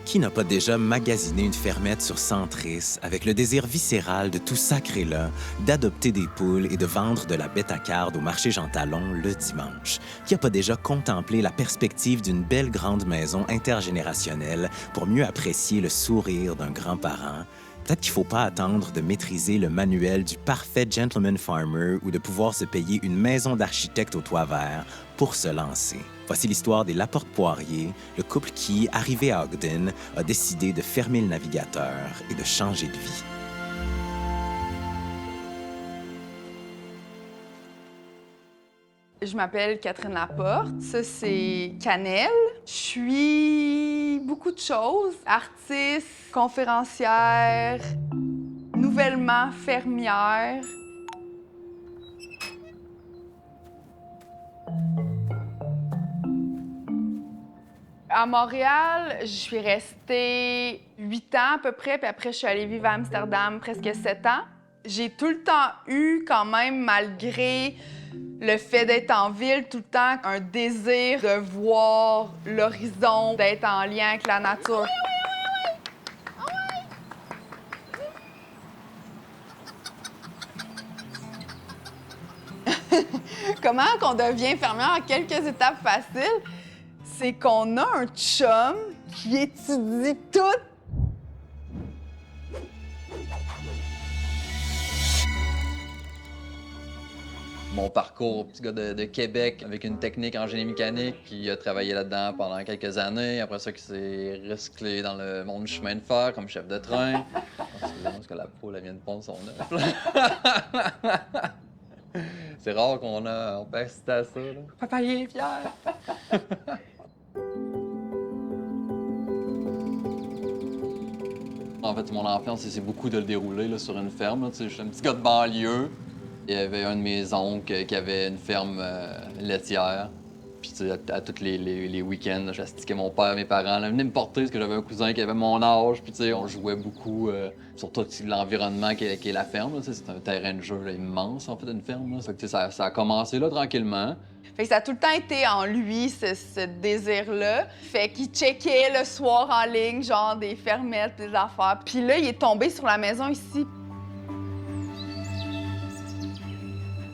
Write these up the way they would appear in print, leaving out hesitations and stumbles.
Qui n'a pas déjà magasiné une fermette sur Centris avec le désir viscéral de tout sacrer là, d'adopter des poules et de vendre de la bête à carde au marché Jean Talon le dimanche? Qui n'a pas déjà contemplé la perspective d'une belle grande maison intergénérationnelle pour mieux apprécier le sourire d'un grand-parent? Peut-être qu'il ne faut pas attendre de maîtriser le manuel du parfait gentleman farmer ou de pouvoir se payer une maison d'architecte au toit vert pour se lancer. Voici l'histoire des Laporte-Poirier, le couple qui, arrivé à Ogden, a décidé de fermer le navigateur et de changer de vie. Je m'appelle Catherine Laporte. Ça, c'est Cannelle. Je suis beaucoup de choses. Artiste, conférencière, nouvellement fermière. À Montréal, je suis restée 8 ans à peu près, puis après, je suis allée vivre à Amsterdam presque 7 ans. J'ai tout le temps eu, quand même, malgré le fait d'être en ville, tout le temps, un désir de voir l'horizon, d'être en lien avec la nature. Comment qu'on devient fermière en quelques étapes faciles? C'est qu'on a un chum qui étudie tout. Mon parcours, petit gars de Québec avec une technique en génie mécanique qui a travaillé là-dedans pendant quelques années. Après ça, qui s'est recyclé dans le monde du chemin de fer comme chef de train. Excusez-moi, parce que la poule, elle vient de pondre son œuf. C'est rare qu'on peut assister à ça. Là. Papa, il est fier! En fait, mon enfance, c'est beaucoup de le dérouler là, sur une ferme. Là. Je suis un petit gars de banlieue. Il y avait un de mes oncles qui avait une ferme laitière. Puis à tous les week-ends, j'astiquais mon père, mes parents. Là, venaient me porter parce que j'avais un cousin qui avait mon âge. Puis on jouait beaucoup sur tout l'environnement qui est la ferme. Là. C'est un terrain de jeu là, immense, en fait, une ferme. Là. Fait que, ça a commencé là, tranquillement. Fait que ça a tout le temps été en lui, ce désir-là. Fait qu'il checkait le soir en ligne, genre des fermettes, des affaires. Puis là, il est tombé sur la maison ici.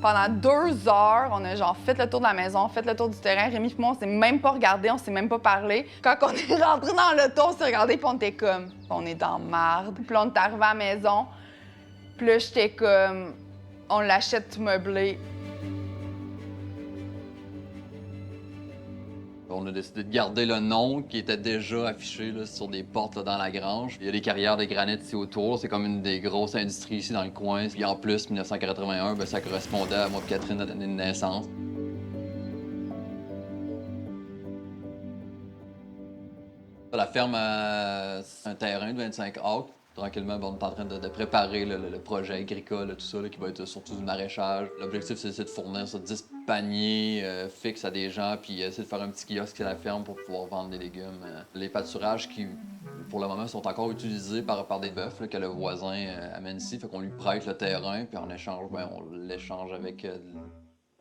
Pendant 2 heures, on a genre fait le tour de la maison, fait le tour du terrain. Rémi et moi, on s'est même pas regardé, on s'est même pas parlé. Quand on est rentré dans l'auto, on s'est regardé puis on était comme, on est dans marde. Puis là, on est arrivé à la maison. Puis là, j'étais comme, on l'achète tout meublé. On a décidé de garder le nom qui était déjà affiché là, sur des portes là, dans la grange. Il y a des carrières de granit ici autour. C'est comme une des grosses industries ici dans le coin. Puis en plus, 1981, ça correspondait à moi et Catherine, notre année de naissance. La ferme a un terrain de 25 acres. Tranquillement, on est en train de préparer le projet agricole, tout ça, là, qui va être surtout du maraîchage. L'objectif, c'est de fournir 10 paniers fixes à des gens, puis essayer de faire un petit kiosque à la ferme pour pouvoir vendre des légumes. Les pâturages qui, pour le moment, sont encore utilisés par des bœufs là, que le voisin amène ici. Fait qu'on lui prête le terrain, puis en échange, on l'échange avec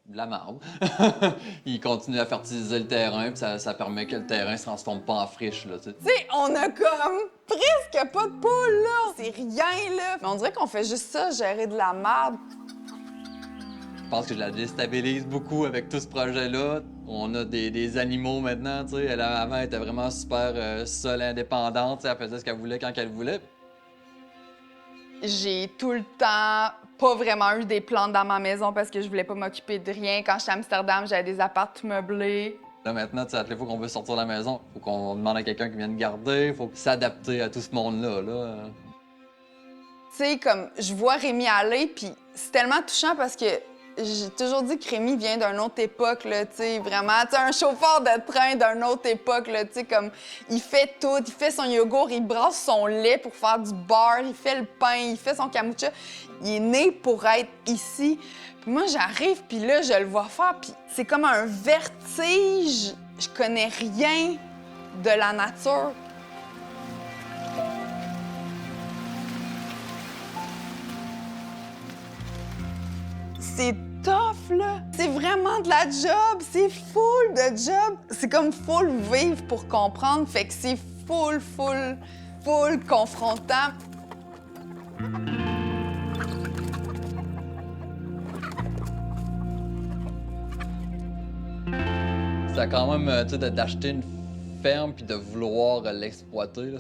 de la marde. Il continue à fertiliser le terrain, puis ça permet que le terrain se transforme pas en friche, là, tu sais. Tu sais, on a comme presque pas de poules, là. C'est rien, là. Mais on dirait qu'on fait juste ça, gérer de la merde. Je pense que je la déstabilise beaucoup avec tout ce projet-là. On a des animaux maintenant, tu sais. Elle, avant, elle était vraiment super seule, indépendante. Tu sais, elle faisait ce qu'elle voulait quand elle voulait. J'ai tout le temps pas vraiment eu des plantes dans ma maison parce que je voulais pas m'occuper de rien. Quand j'étais à Amsterdam, j'avais des apparts tout meublés. Là, maintenant, tu sais, à toutes les fois qu'on veut sortir de la maison, faut qu'on demande à quelqu'un qui vienne garder, faut s'adapter à tout ce monde-là, là. Tu sais, comme, je vois Rémi aller, puis c'est tellement touchant parce que j'ai toujours dit que Rémi vient d'une autre époque, là, tu sais, vraiment. Tu sais, un chauffeur de train d'une autre époque, là, tu sais, comme, il fait tout. Il fait son yogourt, il brasse son lait pour faire du beurre, il fait le pain, il fait son kombucha. Il est né pour être ici. Puis moi, j'arrive, puis là, je le vois faire, puis c'est comme un vertige. Je connais rien de la nature. C'est tough, là. C'est vraiment de la job. C'est full de job. C'est comme full vivre pour comprendre. Fait que c'est full confrontant. C'est quand même, tu sais, d'acheter une ferme puis de vouloir l'exploiter, là,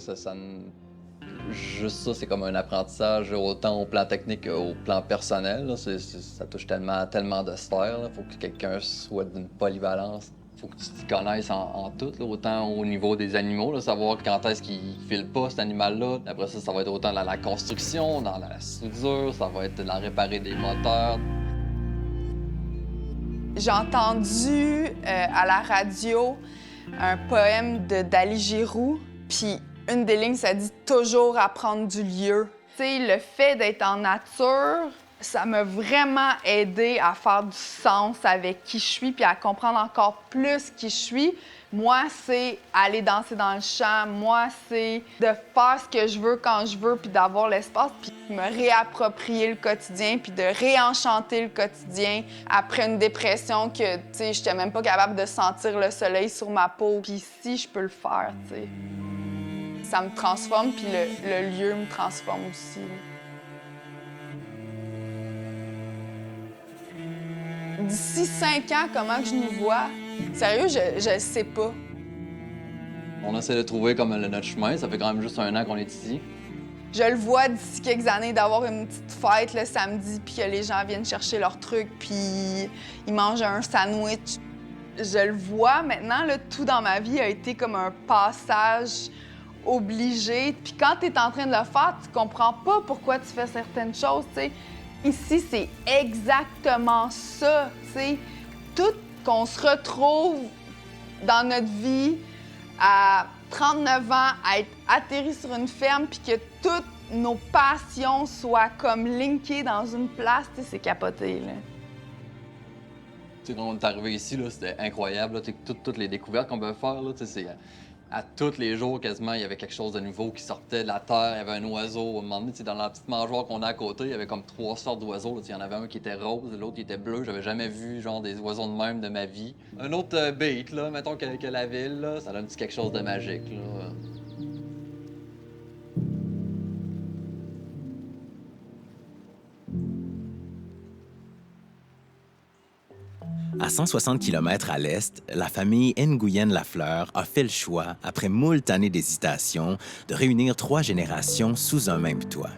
juste ça, c'est comme un apprentissage autant au plan technique qu'au plan personnel. Là. Ça touche tellement de sphères. Il faut que quelqu'un soit d'une polyvalence. Faut que tu t'y connaisses en tout, là, autant au niveau des animaux, là, savoir quand est-ce qu'il file pas, cet animal-là. Après ça, ça va être autant dans la construction, dans la soudure, ça va être dans réparer des moteurs. J'ai entendu à la radio un poème de Dali Giroux, puis une des lignes, ça dit « toujours apprendre du lieu ». Tu sais, le fait d'être en nature, ça m'a vraiment aidé à faire du sens avec qui je suis, puis à comprendre encore plus qui je suis. Moi, c'est aller danser dans le champ. Moi, c'est de faire ce que je veux quand je veux, puis d'avoir l'espace, puis me réapproprier le quotidien, puis de réenchanter le quotidien après une dépression que, tu sais, j'étais même pas capable de sentir le soleil sur ma peau. Puis ici, je peux le faire, tu sais. Ça me transforme, puis le lieu me transforme aussi. D'ici 5 ans, comment que je nous vois? Sérieux, je sais pas. On essaie de trouver comme notre chemin. Ça fait quand même juste 1 an qu'on est ici. Je le vois d'ici quelques années d'avoir une petite fête le samedi, puis que les gens viennent chercher leurs trucs, puis ils mangent un sandwich. Je le vois maintenant, là, tout dans ma vie a été comme un passage obligé. Puis quand tu es en train de le faire, tu comprends pas pourquoi tu fais certaines choses, tu sais. Ici, c'est exactement ça, tu sais. Tout qu'on se retrouve dans notre vie à 39 ans, à être atterri sur une ferme, puis que toutes nos passions soient comme linkées dans une place, tu sais, c'est capoté, là. Tu sais, quand on est arrivé ici, là, c'était incroyable. Là, toutes les découvertes qu'on peut faire, là, tu sais, c'est à tous les jours, quasiment, il y avait quelque chose de nouveau qui sortait de la terre. Il y avait un oiseau. À un moment donné, tu sais, dans la petite mangeoire qu'on a à côté, il y avait comme 3 sortes d'oiseaux. Il y en avait un qui était rose, l'autre qui était bleu. J'avais jamais vu genre des oiseaux de même de ma vie. Un autre bait, là, mettons que la ville, là, ça donne quelque chose de magique. Là. À 160 km à l'est, la famille Nguyen-Lafleur a fait le choix, après moult années d'hésitation, de réunir 3 générations sous un même toit.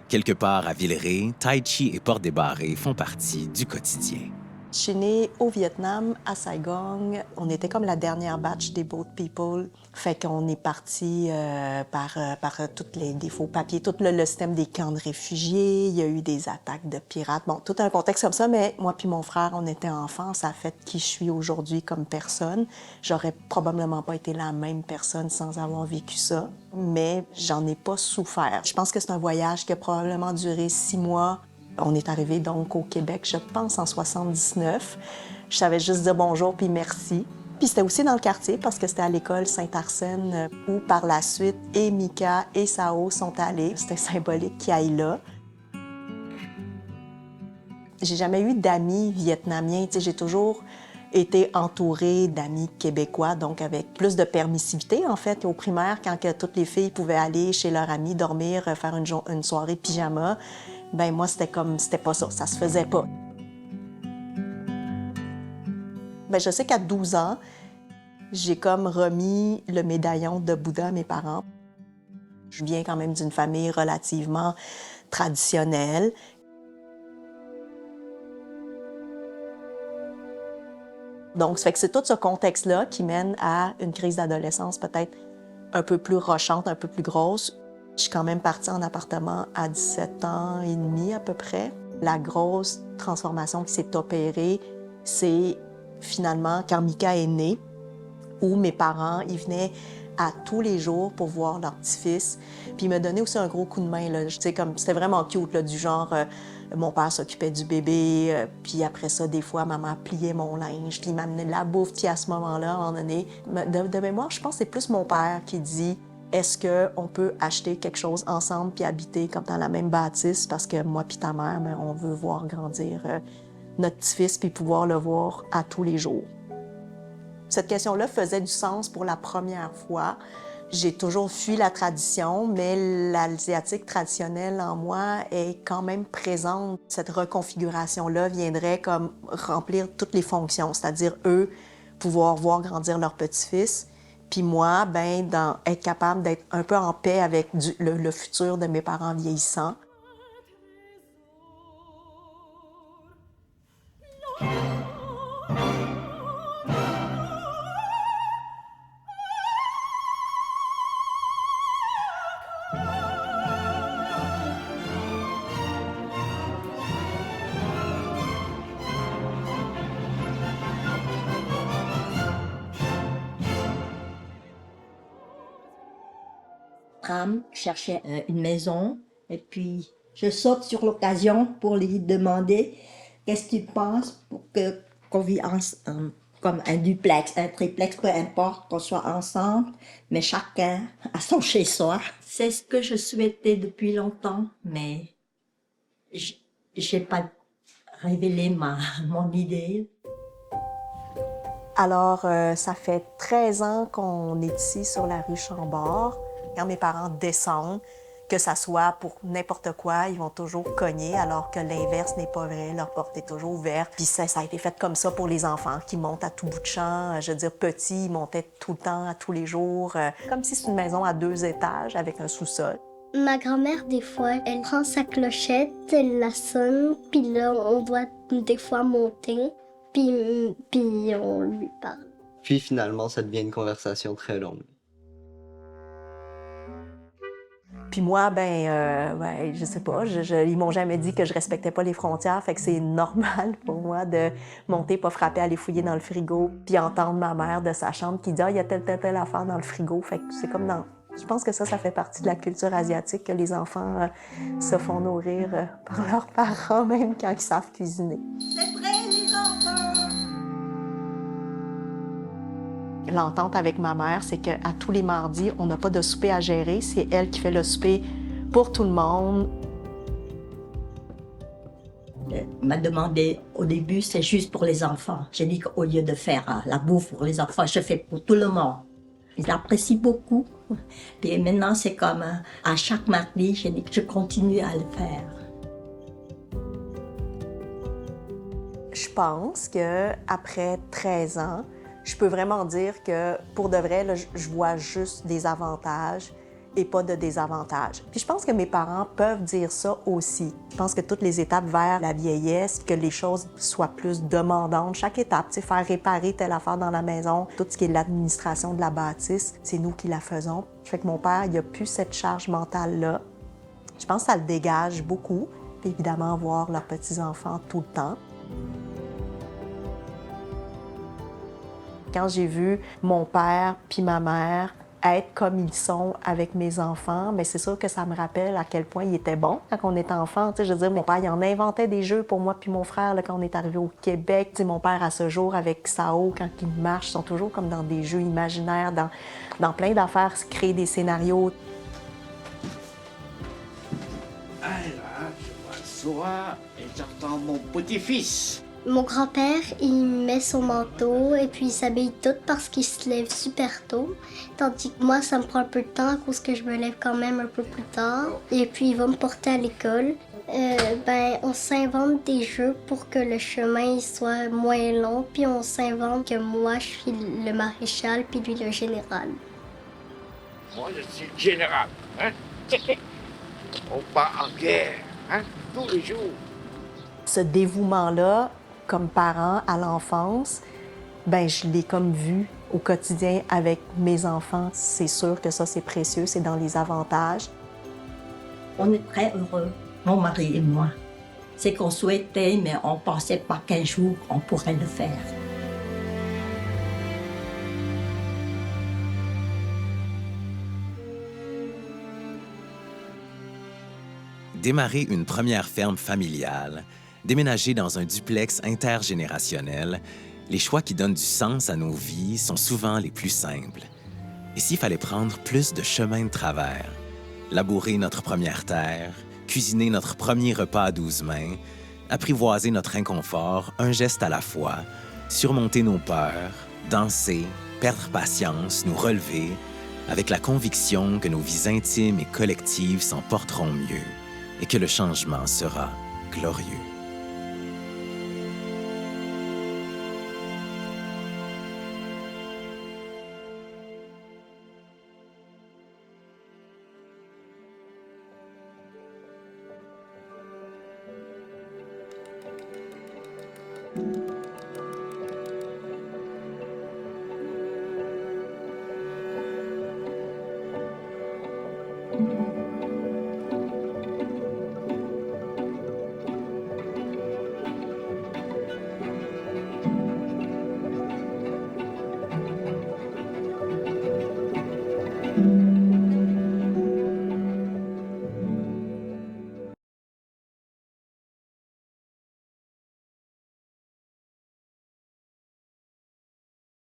Quelque part à Villeray, Tai Chi et Port-des-Barrés font partie du quotidien. Je suis née au Vietnam, à Saigon. On était comme la dernière batch des Boat People. Fait qu'on est parti par tous des faux papiers, tout le système des camps de réfugiés. Il y a eu des attaques de pirates. Bon, tout un contexte comme ça, mais moi puis mon frère, on était enfants. Ça a fait qui je suis aujourd'hui comme personne. J'aurais probablement pas été la même personne sans avoir vécu ça, mais j'en ai pas souffert. Je pense que c'est un voyage qui a probablement duré 6 mois. On est arrivé donc au Québec, je pense, en 79. Je savais juste dire bonjour puis merci. Puis c'était aussi dans le quartier parce que c'était à l'école Saint-Arsène où par la suite et Mika et Sao sont allés. C'était symbolique qu'ils aillent là. J'ai jamais eu d'amis vietnamiens. Tu sais, j'ai toujours été entourée d'amis québécois, donc avec plus de permissivité, en fait. Au primaire, quand que toutes les filles pouvaient aller chez leur ami, dormir, faire une soirée pyjama, ben moi, c'était pas ça se faisait pas. Ben je sais qu'à 12 ans, j'ai comme remis le médaillon de Bouddha à mes parents. Je viens quand même d'une famille relativement traditionnelle. Donc, ça fait que c'est tout ce contexte-là qui mène à une crise d'adolescence peut-être un peu plus rochante, un peu plus grosse. Je suis quand même partie en appartement à 17 ans et demi à peu près. La grosse transformation qui s'est opérée, c'est finalement quand Mika est né, où mes parents, ils venaient à tous les jours pour voir leur petit-fils. Puis ils me donnaient aussi un gros coup de main. Là. Tu sais, comme, c'était vraiment cute, là, du genre, mon père s'occupait du bébé, puis après ça, des fois, maman pliait mon linge, puis il m'amenait de la bouffe. Puis à ce moment-là, à un moment donné, de mémoire, je pense que c'est plus mon père qui dit « Est-ce qu'on peut acheter quelque chose ensemble puis habiter comme dans la même bâtisse? Parce que moi puis ta mère, ben, on veut voir grandir notre petit-fils puis pouvoir le voir à tous les jours. » Cette question-là faisait du sens pour la première fois J'ai toujours fui la tradition, mais l'asiatique traditionnelle en moi est quand même présente. Cette reconfiguration-là viendrait comme remplir toutes les fonctions, c'est-à-dire eux pouvoir voir grandir leur petit-fils, puis moi, être capable d'être un peu en paix avec le futur de mes parents vieillissants. Cherchait une maison et puis je saute sur l'occasion pour lui demander qu'est-ce que tu penses pour qu'on vive comme un duplex, un triplex, peu importe, qu'on soit ensemble, mais chacun à son chez-soi. C'est ce que je souhaitais depuis longtemps, mais j'ai pas révélé mon idée. Alors, ça fait 13 ans qu'on est ici sur la rue Chambord. Quand mes parents descendent, que ça soit pour n'importe quoi, ils vont toujours cogner, alors que l'inverse n'est pas vrai, leur porte est toujours ouverte. Puis ça a été fait comme ça pour les enfants qui montent à tout bout de champ. Je veux dire, petits, ils montaient tout le temps, à tous les jours, comme si c'est une maison à 2 étages avec un sous-sol. Ma grand-mère, des fois, elle prend sa clochette, elle la sonne, puis là, on doit des fois monter, puis on lui parle. Puis finalement, ça devient une conversation très longue. Puis moi, je sais pas, ils m'ont jamais dit que je respectais pas les frontières, fait que c'est normal pour moi de monter, pas frapper, aller fouiller dans le frigo, puis entendre ma mère de sa chambre qui dit « Ah, il y a telle affaire dans le frigo ». Fait que c'est comme dans... Je pense que ça fait partie de la culture asiatique, que les enfants se font nourrir par leurs parents, même quand ils savent cuisiner. C'est prêt, les enfants! L'entente avec ma mère, c'est qu'à tous les mardis, on n'a pas de souper à gérer. C'est elle qui fait le souper pour tout le monde. Elle m'a demandé au début, c'est juste pour les enfants. J'ai dit qu'au lieu de faire la bouffe pour les enfants, je fais pour tout le monde. Ils apprécient beaucoup. Puis maintenant, c'est comme à chaque mardi, j'ai dit que je continue à le faire. Je pense qu'après 13 ans, je peux vraiment dire que, pour de vrai, là, je vois juste des avantages et pas de désavantages. Puis je pense que mes parents peuvent dire ça aussi. Je pense que toutes les étapes vers la vieillesse, que les choses soient plus demandantes, chaque étape, faire réparer telle affaire dans la maison, tout ce qui est l'administration de la bâtisse, c'est nous qui la faisons. Fait que mon père, il n'a plus cette charge mentale-là. Je pense que ça le dégage beaucoup. Puis évidemment, voir leurs petits-enfants tout le temps. Quand j'ai vu mon père puis ma mère être comme ils sont avec mes enfants, mais c'est sûr que ça me rappelle à quel point ils étaient bons quand on était enfant. Je veux dire, mon père, il en inventait des jeux pour moi puis mon frère là, quand on est arrivé au Québec. Mon père, à ce jour, avec Sao, quand il marche, ils sont toujours comme dans des jeux imaginaires, dans plein d'affaires, créer des scénarios. Alors, je m'assois et j'entends mon petit-fils. Mon grand-père, il met son manteau et puis il s'habille tout parce qu'il se lève super tôt. Tandis que moi, ça me prend un peu de temps à cause que je me lève quand même un peu plus tard. Et puis il va me porter à l'école. On s'invente des jeux pour que le chemin soit moins long. Puis on s'invente que moi, je suis le maréchal puis lui le général. Moi, je suis le général. Hein? On part en guerre, hein? Tous les jours. Ce dévouement-là, comme parent à l'enfance, je l'ai comme vu au quotidien avec mes enfants. C'est sûr que ça, c'est précieux, c'est dans les avantages. On est très heureux, mon mari et moi. C'est qu'on souhaitait, mais on ne pensait pas qu'un jour, on pourrait le faire. Démarrer une première ferme familiale, déménager dans un duplex intergénérationnel, les choix qui donnent du sens à nos vies sont souvent les plus simples. Et s'il fallait prendre plus de chemins de travers, labourer notre première terre, cuisiner notre premier repas à 12 mains, apprivoiser notre inconfort un geste à la fois, surmonter nos peurs, danser, perdre patience, nous relever, avec la conviction que nos vies intimes et collectives s'en porteront mieux et que le changement sera glorieux. Thank you.